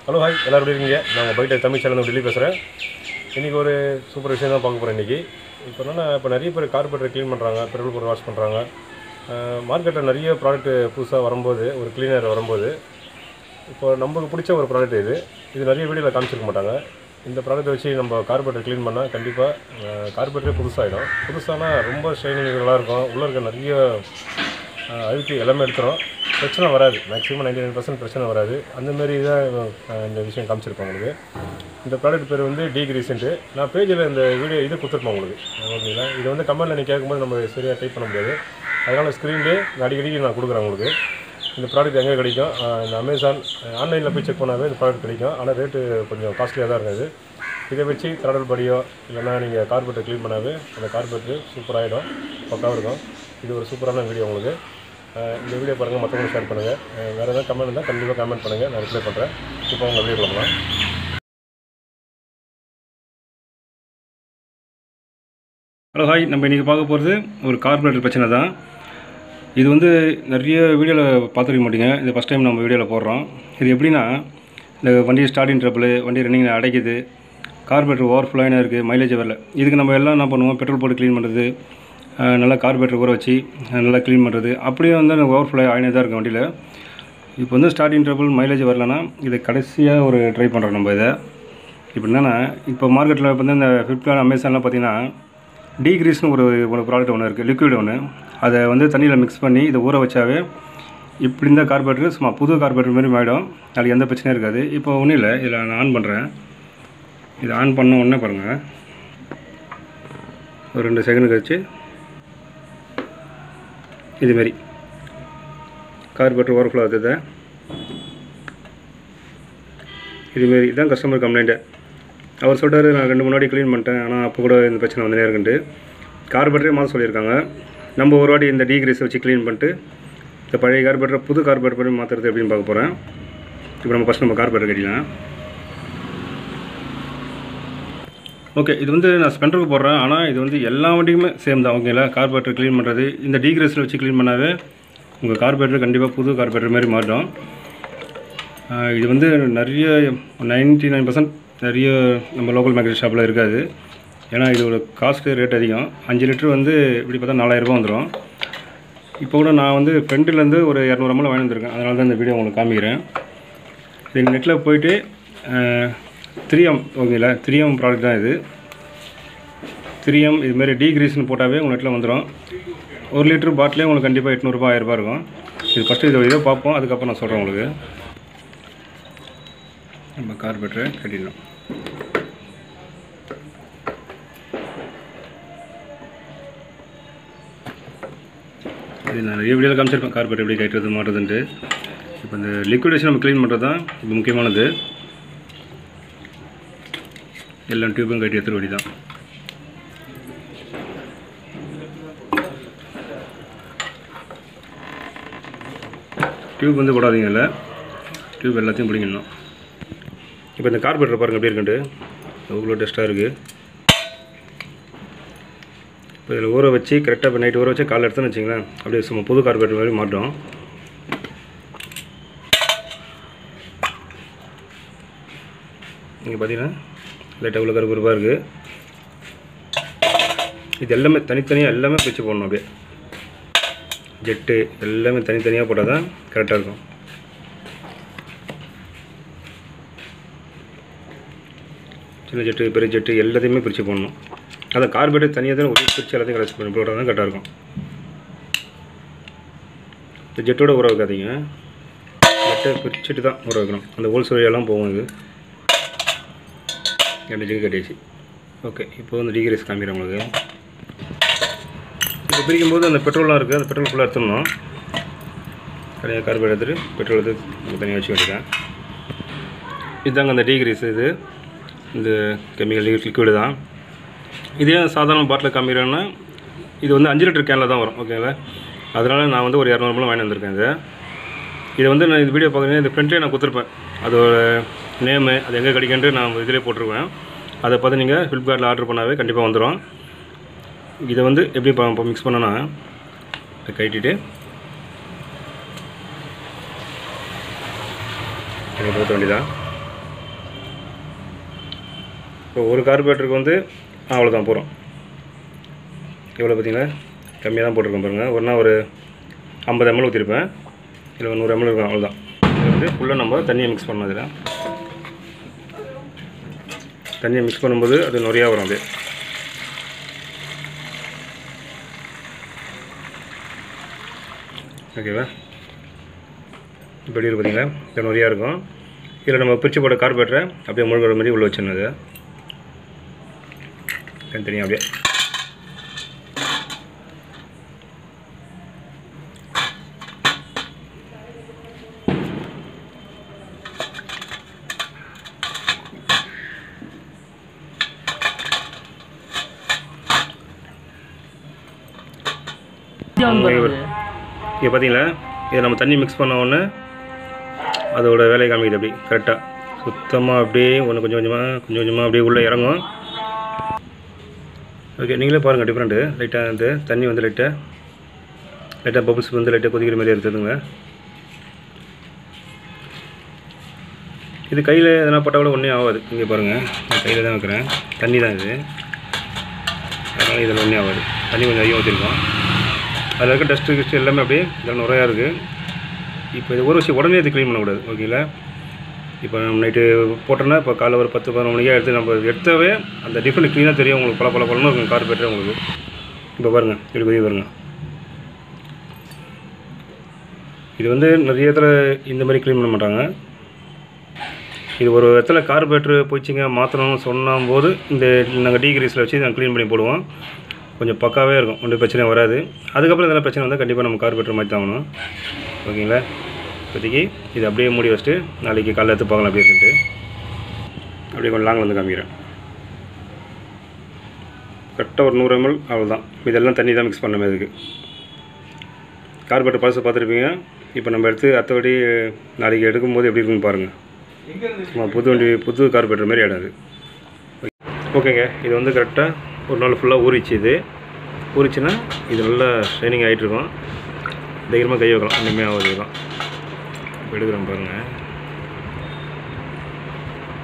Hello hi எல்லாரும் எப்படி இருக்கீங்க? நான் பைட்டை தமிழ் சேனல் டெல்லி பேசுகிறேன். இன்றைக்கி ஒரு சூப்பர் விஷயம் தான் பார்க்க போகிறேன். இன்றைக்கி இப்போ நிறைய பேர் கார்பெட்டரை க்ளீன் பண்ணுறாங்க, பெட்ரோல் போட்டு வாஷ் பண்ணுறாங்க. மார்க்கெட்டில் நிறைய ப்ராடக்ட்டு புதுசாக வரும்போது, ஒரு க்ளீனர் வரும்போது, இப்போ நமக்கு பிடிச்ச ஒரு ப்ராடக்ட் இது நிறைய வீடியோவில் காமிச்சிருக்க மாட்டாங்க. இந்த ப்ராடக்ட்டை வச்சு நம்ம கார்பெட்டரை க்ளீன் பண்ணால் கண்டிப்பாக கார்பெட்டரே புதுசாகிடும். புதுசானா ரொம்ப ஷைனிங் நல்லாயிருக்கும். உள்ளே இருக்க நிறைய அழுக்கு எல்லாமே எடுத்துரும். பிரச்சனை வராது. மேக்ஸிமம் 99% பிரச்சனை வராது. அந்தமாரி தான் இந்த விஷயம் காமிச்சிருப்பேன் உங்களுக்கு. இந்த ப்ராடக்ட் பேர் டீக்ரீசன்ட்டு. நான் பேஜில் இந்த வீடியோ இது கொடுத்துருப்பேன் உங்களுக்கு. ஓகேங்களா? இது கமெண்ட்டில் நீங்கள் கேட்கும்போது நம்ம சரியாக டைப் பண்ண முடியாது. அதனால் ஸ்க்ரீன்லேயே அடிக்கடிக்கு நான் கொடுக்குறேன் உங்களுக்கு. இந்த ப்ராடக்ட் எங்கே கிடைக்கும்? இந்த அமேசான் ஆன்லைனில் போய் செக் பண்ணாவே இந்த ப்ராடக்ட் கிடைக்கும். ஆனால் ரேட்டு கொஞ்சம் காஸ்ட்லியாக தான் இருக்காது. இதை வச்சு கடல் படியோ இல்லைனா நீங்கள் கார்பெட்டை க்ளீன் பண்ணாவே அந்த கார்பெட்டு சூப்பராகிடும், பக்காவாக இருக்கும். இது ஒரு சூப்பரான வீடியோ உங்களுக்கு. இந்த வீடியோ பாருங்கள், மற்றவங்களுக்கு ஷேர் பண்ணுங்கள். வேறு ஏதாவது கமெண்ட் இருந்தால் கண்டிப்பாக கமெண்ட் பண்ணுங்கள், நான் ரிப்ளை பண்ணுறேன். இப்போ உங்கள் வீடியோ பண்ணலாம். ஹலோ ஹாய், நம்ம இன்றைக்கி பார்க்க போகிறது ஒரு கார்பரேட்டர் பிரச்சனை தான். இது நிறைய வீடியோவில் பார்த்துருக்க மாட்டீங்க. இது ஃபஸ்ட் டைம் நம்ம வீடியோவில் போடுறோம். இது எப்படின்னா, இந்த வண்டி ஸ்டார்டிங் ட்ரபிள், வண்டி ரன்னிங் அடைக்குது, கார்பரேட்டர் ஓவர் ஃபுல்லாக இருக்குது, மைலேஜ் வரல. இதுக்கு நம்ம எல்லாம் என்ன பண்ணுவோம்? பெட்ரோல் போட்டு க்ளீன் பண்ணுறது, நல்லா கார்பரேட்டர் ஊற வச்சு நல்லா க்ளீன் பண்ணுறது, அப்படியே அந்த ஓவர் ஃப்ளோ ஆகினே தான் இருக்கும் வண்டியில். இப்போ ஸ்டார்டிங் ட்ரபிள், மைலேஜ் வரலன்னா இதை கடைசியாக ஒரு ட்ரை பண்ணுறோம் நம்ம. இதை இப்போ என்னென்னா, இப்போ மார்க்கெட்டில் இந்த ஃப்ளிப்கார்ட், அமேசான்லாம் பார்த்திங்கன்னா டீக்ரீஸ்னு ஒரு ப்ராடக்ட் ஒன்று இருக்குது, லிக்விட் ஒன்று. அதை தண்ணியில் மிக்ஸ் பண்ணி இதை ஊற வச்சாவே இப்படி இந்த கார்பரேட்டர் சும்மா புது கார்பரேட்டர் மாதிரி ஆகிடும். அதுக்கு எந்த பிரச்சனையும் இருக்காது. இப்போ ஒன்றும் இல்லை, இதில் நான் ஆன் பண்ணுறேன். இதை ஆன் பண்ண உடனே பாருங்கள், ஒரு 2 செகண்ட் கழிச்சு இதுமாரி கார்பரேட்டர் ஓவர் ஃப்ளோ ஆகுது. இதுமாரி இதுதான் கஸ்டமர் கம்ப்ளைண்ட்டு. அவர் சொல்கிறார், நான் 2 முன்னாடி க்ளீன் பண்ணிட்டேன், ஆனால் அப்போ கூட இந்த பிரச்சனை வந்துனே இருக்குன்ட்டு. கார்பரேட்டரே மாற்ற சொல்லியிருக்காங்க. நம்ம ஒரு வாட்டி இந்த டீக்ரீஸை வச்சு க்ளீன் பண்ணிட்டு இந்த பழைய கார்பரேட்டரை புது கார்பரேட்டர் பண்ணி மாற்றுறது எப்படின்னு பார்க்க போகிறேன். இப்போ நம்ம ஃபஸ்ட் நம்ம கார்பரேட்டர் கட்டிக்கலாம். ஓகே, இது நான் ஸ்பெண்டருக்கு போடுறேன். ஆனால் இது எல்லா வண்டிக்குமே சேம் தான். ஓகேங்களா? கார்பரேட்டர் க்ளீன் பண்ணுறது இந்த டீக்ரீஸில் வச்சு க்ளீன் பண்ணாவே உங்கள் கார்பரேட்டர் கண்டிப்பாக புது கார்பரேட்டர் மாதிரி மாறிடும். இது நிறைய 99% நிறைய நம்ம லோக்கல் மார்க்கெட் ஷாப்பில் இருக்காது. ஏன்னா இதோட காஸ்ட்டு ரேட் அதிகம். 5 லிட்டர் இப்படி பார்த்தா 4000 ரூபா வந்துடும். இப்போ கூட நான் ஃப்ரெண்டுலேருந்து ஒரு 200 ml வாங்கி வந்திருக்கேன். அதனால தான் இந்த வீடியோ உங்களுக்கு காமிக்கிறேன். இது நெட்டில் போய்ட்டு 3M, ஓகேங்களா? 3M ப்ராடக்ட் தான் இது. 3M இதுமாரி டீக்ரீஸ்னு போட்டாவே உங்கள் நெட்டில் வந்துடும். 1 லிட்டர் பாட்டிலே உங்களுக்கு கண்டிப்பாக 800 ரூபா 1000 ரூபா இருக்கும். இது ஃபஸ்ட்டு இதை பார்ப்போம், அதுக்கப்புறம் நான் சொல்கிறேன் உங்களுக்கு. நம்ம கார்பரேட்டரை கட்டிடணும். இது நான் நிறைய வீடியோவில் காமிச்சிருப்பேன், கார்பரேட்டர் எப்படி கட்டுறது மாட்டுறதுன்ட்டு. இப்போ இந்த லிக்விடேஷன் நம்ம க்ளீன் பண்ணுறது தான் இப்போ முக்கியமானது. எல்லாம் டியூபும் கட்டி எடுத்துகிற வழி தான். டியூப் போடாதீங்க, இல்லை டியூப் எல்லாத்தையும் பிடிக்கணும். இப்போ இந்த கார்பரேட்டர் பாருங்கள் எப்படி இருக்குன்ட்டு, எவ்வளோ டஸ்ட்டாக இருக்குது. இப்போ இதில் ஊற வச்சு கரெக்டாக இப்போ நைட்டு ஊற வச்சு காலை எடுத்துன்னு வச்சிங்களேன், அப்படியே சும்மா புது கார்பரேட்டர் மாதிரி மாட்டோம். இங்கே பார்த்தீங்கன்னா லைட்டாக எவ்வளோ கருப்பாக இருக்குது. இது எல்லாமே தனித்தனியாக எல்லாமே பிரித்து போடணும். அப்படியே ஜெட்டு எல்லாமே தனித்தனியாக போட்டால் தான் கரெக்டாக இருக்கும். சின்ன ஜெட்டு, பெரிய ஜெட்டு எல்லாத்தையுமே பிரித்து போடணும். அதை கார்பரேட்டர் தனியாக தான் பிரித்து எல்லாத்தையும் கலெக்ட் பண்ணி போட்டால் தான் கரெக்டாக இருக்கும். இந்த ஜெட்டோட ஊற வைக்காதீங்க, ஜெட்டை பிரிச்சுட்டு தான் ஊற வைக்கணும். அந்த ஹோல்ஸ் வழியெல்லாம் போகும். இது 2 ஜெட்டு கட்டிடுச்சு. ஓகே, இப்போ டீக்ரீஸ் காமிக்கிறேன் உங்களுக்கு. இப்போ பிரிக்கும்போது அந்த பெட்ரோல்லாம் இருக்குது, அந்த பெட்ரோல் ஃபுல்லாக எடுத்துடணும். தனியாக கார்பரேட்டர் எடுத்துகிட்டு பெட்ரோல் எடுத்து தனியாக வச்சு வேண்டியதான். இதுதாங்க அந்த டீக்ரீஸ். இது இந்த கெமிக்கல் லிக்விடு தான். இதே சாதாரண பாட்டில் காமிக்கிறேன்னா இது 5 லிட்டர் கேனில் தான் வரும். ஓகேங்களா? அதனால் நான் ஒரு 200 ml வாங்கி வந்திருக்கேன். இது நான் இந்த வீடியோ பார்க்குறேன், இந்த ஃப்ரெண்ட்லேயே நான் கொடுத்துருப்பேன். அதோட நேமு, அது எங்கே கிடைக்குன்ட்டு நான் இதிலே போட்டிருவேன். அதை பார்த்து நீங்கள் ஃப்ளிப்கார்ட்டில் ஆர்டர் பண்ணாவே கண்டிப்பாக வந்துடும். இதை எப்படி இப்போ மிக்ஸ் பண்ணோன்னா கட்டிட்டு ஊற்ற வேண்டியதான். இப்போ ஒரு கார்பரேட்டருக்கு வந்து அவ்வளோதான் போகிறோம். எவ்வளோ பார்த்தீங்கன்னா கம்மியாக தான் போட்டிருக்கேன் பாருங்கள். ஒரு 50 ml ஊற்றிருப்பேன், இல்லை 100 ml இருக்கும், அவ்வளோதான். இது வந்து ஃபுல்லாக நம்ம தண்ணியை மிக்ஸ் பண்ணணும். இதில் தண்ணியை மிக்ஸ் பண்ணும்போது அது நிறையா வரும். அது ஓகேவா? இப்போ எப்படி பார்த்தீங்களா, இது நிறையா இருக்கும். இதில் நம்ம பிரித்து போட்ட கார்பரேட்டரை அப்படியே முழுகிற மாதிரி உள்ள வச்சிடணும். அது தனித்தனியாக அப்படியே இங்கே பார்த்தீங்களா, இதை நம்ம தண்ணி மிக்ஸ் பண்ண உடனே அதோட வேலையை காமிக்குது. அப்படி கரெக்டாக சுத்தமாக அப்படியே ஒன்று கொஞ்சம் கொஞ்சமாக அப்படியே உள்ளே இறங்கும். ஓகே, நீங்களே பாருங்கள் டிஃப்ரெண்ட்டு. லைட்டாக வந்து தண்ணி வந்து லைட்டாக பபுள்ஸ் வந்து லைட்டாக கொதிக்கிற மாதிரி இருக்குதுங்க. இது கையில் எதனா பட்டால் கூட ஒன்றே ஆகாது. இங்கே பாருங்கள், நான் கையில் தான் வைக்கிறேன், தண்ணி தான் இது, அதனால் இதில் ஒன்றே ஆகாது. தண்ணி கொஞ்சம் அதிகம் ஊற்றிருக்கோம். அதில் இருக்க டஸ்ட்டு எல்லாமே அப்படியே இதில் நிறையா இருக்குது. இப்போ இதை ஊற வச்சு உடனே இது க்ளீன் பண்ணக்கூடாது. ஓகேங்களா? இப்போ நம்ம நைட்டு போட்டோன்னா இப்போ காலைல ஒரு 10-11 மணிக்காக எடுத்து நம்ம எடுத்தாவே அந்த டிஃப்ரெண்ட் க்ளீனாக தெரியும் உங்களுக்கு. பழம்னு இருக்கும் கார்பரேட்டர் உங்களுக்கு. இப்போ பாருங்கள், இப்படி கொதி பாருங்கள். இது வந்து நிறைய இடத்துல இந்த மாதிரி க்ளீன் பண்ண மாட்டாங்க. இது ஒரு இடத்துல கார்பரேட்டர் போயிடுச்சிங்க மாற்றணும்னு சொன்னும் போது இந்த நாங்கள் டீக்ரீஸில் வச்சு நாங்கள் க்ளீன் பண்ணி போடுவோம். கொஞ்சம் பக்காவே இருக்கும், ஒன்றும் பிரச்சனை வராது. அதுக்கப்புறம் எதனா பிரச்சனை வந்தால் கண்டிப்பாக நம்ம கார்பரேட்டர் மாற்றி தான் ஆகணும். ஓகேங்களா? இப்போதைக்கு இது அப்படியே மூடி வச்சுட்டு நாளைக்கு காலையில் எடுத்து பார்க்கலாம். அப்படியே இருக்குன்ட்டு அப்படியே கொஞ்சம் லாங்கில் வந்து காமிக்கிறேன். கரெக்டாக ஒரு 100 ml அவ்வளோதான். இதெல்லாம் தண்ணி தான் மிக்ஸ் பண்ண மாதிரி இருக்குது. கார்பரேட்டர் பழசை பார்த்துருப்பீங்க. இப்போ நம்ம எடுத்து அத்தபடி நாளைக்கு எடுக்கும்போது எப்படி இருக்குன்னு பாருங்கள். சும்மா புது கார்பரேட்டர் மாதிரி ஆடாது. ஓகேங்க, இது வந்து கரெக்டாக ஒரு நாள் ஃபுல்லாக ஊறிச்சு. இது ஊறிச்சுன்னா இது நல்லா ஷைனிங் ஆகிட்டுருக்கும். தைரியமாக கை வைக்கலாம், ஒன்றுமே ஆகுது. இதெல்லாம் இப்போ எடுக்கிறேன் பாருங்கள்.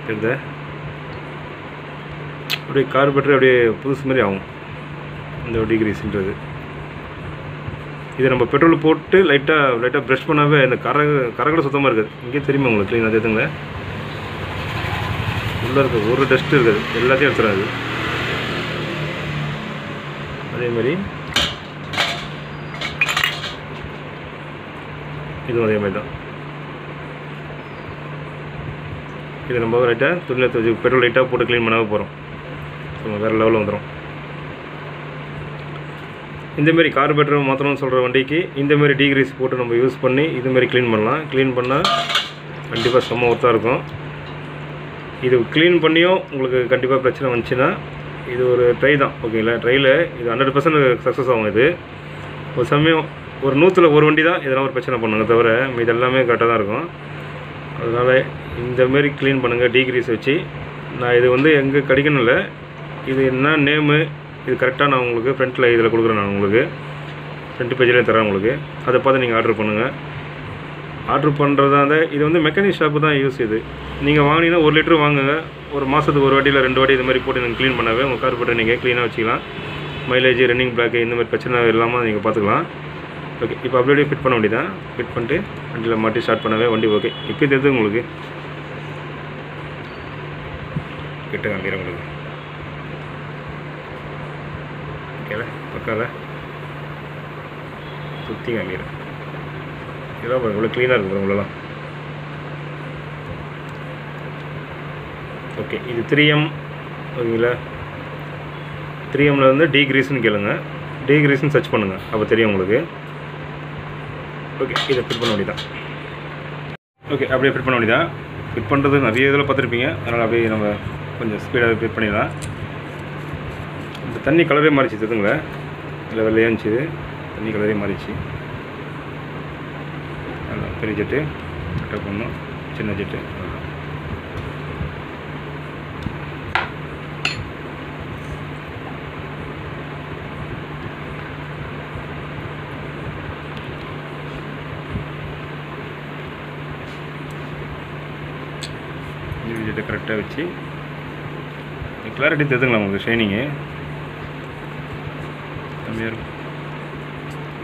எடுத்த அப்படியே கார்பரேட்டர் அப்படியே புதுசு மாதிரி ஆகும் இந்த டீக்ரீஸ்ன்றது. இதை நம்ம பெட்ரோல் போட்டு லைட்டாக ப்ரஷ் பண்ணாவே இந்த கரை சுத்தமாக இருக்குது. இங்கே தெரியுமா உங்களுக்கு க்ளீன்? அது எதுங்க உள்ளே இருக்குது, ஒரு டஸ்ட்டு இருக்குது, எல்லாத்தையும் எடுத்துடாது. அதேமாதிரி இதுவும் அதே மாதிரி தான். இது நம்ம லைட்டாக துணியில் பெட்ரோல் லைட்டாக போட்டு க்ளீன் பண்ணாமல் போகிறோம். ஸோ வேறு லெவலில் வந்துடும். இந்தமாரி கார்பரேட்டர் மாற்றணும்னு சொல்கிற வண்டிக்கு இந்தமாரி டீக்ரீஸ் போட்டு நம்ம யூஸ் பண்ணி இதுமாரி க்ளீன் பண்ணலாம். க்ளீன் பண்ணால் கண்டிப்பாக செம்ம ஒர்த்தாக இருக்கும். இது க்ளீன் பண்ணியும் உங்களுக்கு கண்டிப்பாக பிரச்சனை வந்துச்சுன்னா இது ஒரு ட்ரை தான். ஓகேங்களா? ட்ரையில் இது 100% சக்ஸஸ் ஆகும். இது ஒரு சமயம் ஒரு 100ல் ஒரு வண்டி தான் எதனா ஒரு பிரச்சனை பண்ணுங்க, தவிர இது எல்லாமே கரெக்டாக தான் இருக்கும். அதனால் இந்தமாரி க்ளீன் பண்ணுங்கள் டீக்ரீஸ் வச்சு. நான் இது வந்து எங்கே கிடைக்கணும் இல்லை, இது என்ன நேமு இது கரெக்டாக நான் உங்களுக்கு ஃப்ரண்ட்டில் இதில் கொடுக்குறேன். நான் உங்களுக்கு ஃப்ரண்ட் பேஜ்லேயே தரேன் உங்களுக்கு. அதை பார்த்து நீங்கள் ஆர்டர் பண்ணுங்கள். ஆர்டர் பண்ணுறதா இருந்தால் இது வந்து மெக்கானிக் ஷாப்பு தான் யூஸ். இது நீங்கள் வாங்கினீங்கன்னா 1 லிட்டர் வாங்குங்க. ஒரு மாதத்துக்கு ஒரு வாட்டி இல்லை 2 வாட்டி இது மாதிரி போட்டு நீங்கள் க்ளீன் பண்ணாவே உங்கள் கார்பரேட்டர் நீங்கள் க்ளீனாக வச்சுக்கலாம். மைலேஜ், ரன்னிங் பிளாக்கு இந்த மாதிரி பிரச்சனை இல்லாமல் நீங்கள் பார்த்துக்கலாம். ஓகே, இப்போ அப்படியே ஃபிட் பண்ண வேண்டியதான். ஃபிட் பண்ணிட்டு வண்டியில் மாட்டி ஸ்டார்ட் பண்ணவே வண்டி ஓகே. இப்போ தெரியுது உங்களுக்கு, கிட்ட காமிக்கிறேன் உங்களுக்கு. ஓகேல பக்கால சுற்றி காமிக்கிறேன். இதெல்லாம் பாருங்கள் இவ்வளோ க்ளீனாக இருக்குது உங்களெல்லாம். ஓகே, இது 3M. ஓகேங்களா? 3Mல வந்து டீக்ரீஸ்ன்னு கேளுங்க, டீக்ரீஸ்ன்னு சர்ச் பண்ணுங்கள், அப்போ தெரியும் உங்களுக்கு. ஓகே, இதை ஃபிட் பண்ண வேண்டியதான். ஓகே, அப்படியே ஃபிட் பண்ண வேண்டியதான். ஃபிட் பண்ணுறது நிறைய இதில் பார்த்துருப்பீங்க, அதனால் அப்படியே நம்ம கொஞ்சம் ஸ்பீடாக ஃபிட் பண்ணிடலாம். இந்த தண்ணி கலரே மாறிச்சு தெரியுதுங்களா? இல்லை வெள்ளையாக இருந்துச்சு, தண்ணி கலரே மாறிச்சு. அதான் பெரிய ஜெட்டு கரெக்டாக பண்ணணும், சின்ன ஜெட்டு ஜெட்டை கரெக்டாக வச்சு கிளாரிட்டி தெரிஞ்சுங்களா உங்களுக்கு ஷைனிங்கு கம்மியாக இருக்கும்.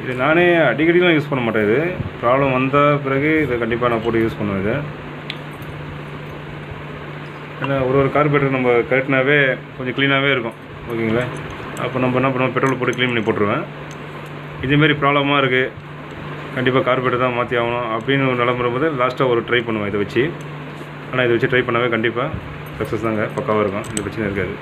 இது நானே அடிக்கடிலாம் யூஸ் பண்ண மாட்டேன். இது ப்ராப்ளம் வந்த பிறகு இதை கண்டிப்பாக நான் போட்டு யூஸ் பண்ணுவேன். இது ஏன்னா ஒரு கார்பரேட்டர் நம்ம கட்டினாவே கொஞ்சம் க்ளீனாகவே இருக்கும். ஓகேங்களா? அப்போ நம்ம என்ன பண்ணுவோம், பெட்ரோல் போட்டு க்ளீன் பண்ணி போட்டுருவேன். இதேமாரி ப்ராப்ளமாக இருக்குது, கண்டிப்பாக கார்பரேட்டர் தான் மாற்றி ஆகணும் அப்படின்னு ஒரு நிலம வரும்போது லாஸ்ட்டாக ஒரு ட்ரை பண்ணுவேன் இதை வச்சு. ஆனால் இதை வச்சு ட்ரை பண்ணாவே கண்டிப்பாக சக்ஸஸ் தாங்க, பக்காவாக இருக்கும், இந்த பிரச்சனை இருக்காது.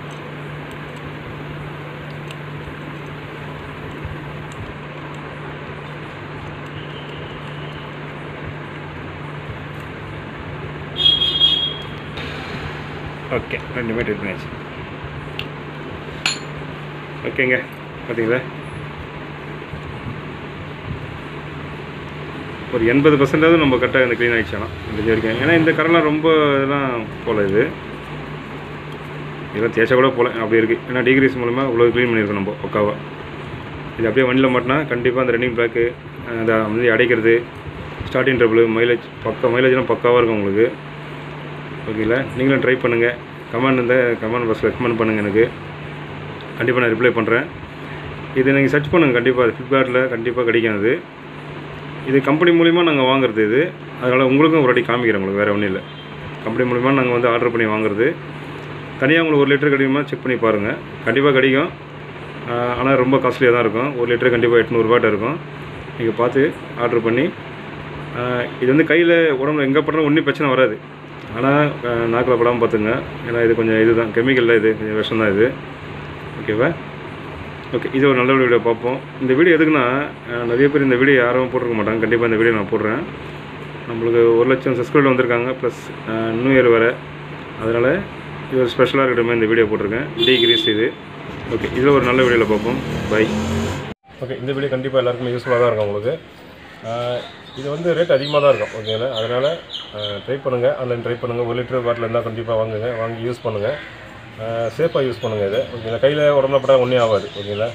ஓகே, ரெண்டுமே ட்ரை பண்ணியாச்சு. ஓகேங்க, பார்த்தீங்களா ஒரு 80% நம்ம கரெக்டாக இந்த க்ளீன் ஆகிடுச்சாலாம் முடிஞ்ச வரைக்கும். ஏன்னா இந்த கரெல்லாம் ரொம்ப இதெல்லாம் போல் இதெல்லாம் தேய்ச்சா கூட போல அப்படி இருக்குது. ஏன்னா டிகிரீஸ் மூலமாக இவ்வளோ க்ளீன் பண்ணியிருக்கோம் நம்ம பக்காவாக. இது அப்படியே வண்டியில் மாட்டினா கண்டிப்பாக அந்த ரன்னிங் பிளாக்கு அந்த வந்து அடைக்கிறது, ஸ்டார்டிங் ட்ரபிள், மைலேஜ்லாம் பக்காவாக இருக்கும் உங்களுக்கு. ஓகேங்களா? நீங்களும் ட்ரை பண்ணுங்கள். கமெண்ட் பாக்ஸில் ரெக்கமெண்ட் பண்ணுங்கள், எனக்கு கண்டிப்பாக நான் ரிப்ளை பண்ணுறேன். இது நீங்கள் சர்ச் பண்ணுங்கள், கண்டிப்பாக அது ஃப்ளிப்கார்ட்டில் கண்டிப்பாக கிடைக்காது. இது கம்பெனி மூலிமா நாங்கள் வாங்குறது இது. அதனால் உங்களுக்கும் ஒரு வாட்டி காமிக்கிறேன், உங்களுக்கு வேறு ஒன்றும் இல்லை. கம்பெனி மூலிமா நாங்கள் வந்து ஆர்டர் பண்ணி வாங்குறது. தனியாக உங்களுக்கு 1 லிட்டர் கிடைக்குமா செக் பண்ணி பாருங்கள், கண்டிப்பாக கிடைக்கும். ஆனால் ரொம்ப காஸ்ட்லியாக தான் இருக்கும். 1 லிட்டர் கண்டிப்பாக 800 ரூபாய்ட்ட இருக்கும். நீங்கள் பார்த்து ஆர்டர் பண்ணி இது வந்து கையில் உடம்புல எங்கே பட்டாலும் ஒன்றும் பிரச்சனை வராது. ஆனால் நாக்கில் படாமல் பார்த்துங்க, ஏன்னா இது கொஞ்சம் இதுதான் கெமிக்கலில், இது கொஞ்சம் விஷம் தான் இது. ஓகேவா? ஓகே, இது ஒரு நல்ல வீடியோ பார்ப்போம். இந்த வீடியோ எதுக்குன்னா, நிறைய பேர் இந்த வீடியோ யாரும் போட்டிருக்க மாட்டாங்க. கண்டிப்பாக இந்த வீடியோ நான் போடுறேன். நம்மளுக்கு 1 லட்சம் சப்ஸ்கிரைபர் வந்திருக்காங்க, ப்ளஸ் நியூ இயர் வேறு. அதனால் இது ஒரு ஸ்பெஷலாக இருக்கட்டும் இந்த வீடியோ போட்டிருக்கேன். டிகிரீஸ் இது. ஓகே, இதில் ஒரு நல்ல வீடியோவில் பார்ப்போம். பை. ஓகே, இந்த வீடியோ கண்டிப்பாக எல்லாருக்குமே யூஸ்ஃபுல்லாக தான் இருக்கும் உங்களுக்கு. இது வந்து ரேட் அதிகமாக தான் இருக்கும். ஓகேங்களா? அதனால் ட்ரை பண்ணுங்கள், ஆன்லைன் ட்ரை பண்ணுங்கள். 1 லிட்டர் பாட்டில் இருந்தால் கண்டிப்பாக வாங்கி யூஸ் பண்ணுங்கள். சேஃபாக யூஸ் பண்ணுங்கள் இது. ஓகேங்களா? கையில் உடம்புல பட்டால் ஒன்றும் ஆகாது. ஓகேங்களா?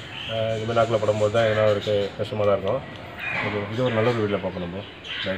இதுமாதிரி நாக்கில் படும்போது தான் எதனா ஒரு கஷ்டமாக தான் இருக்கும். ஓகே, இது ஒரு நல்ல வீடியோவில் பார்ப்போம் நம்ம. பை.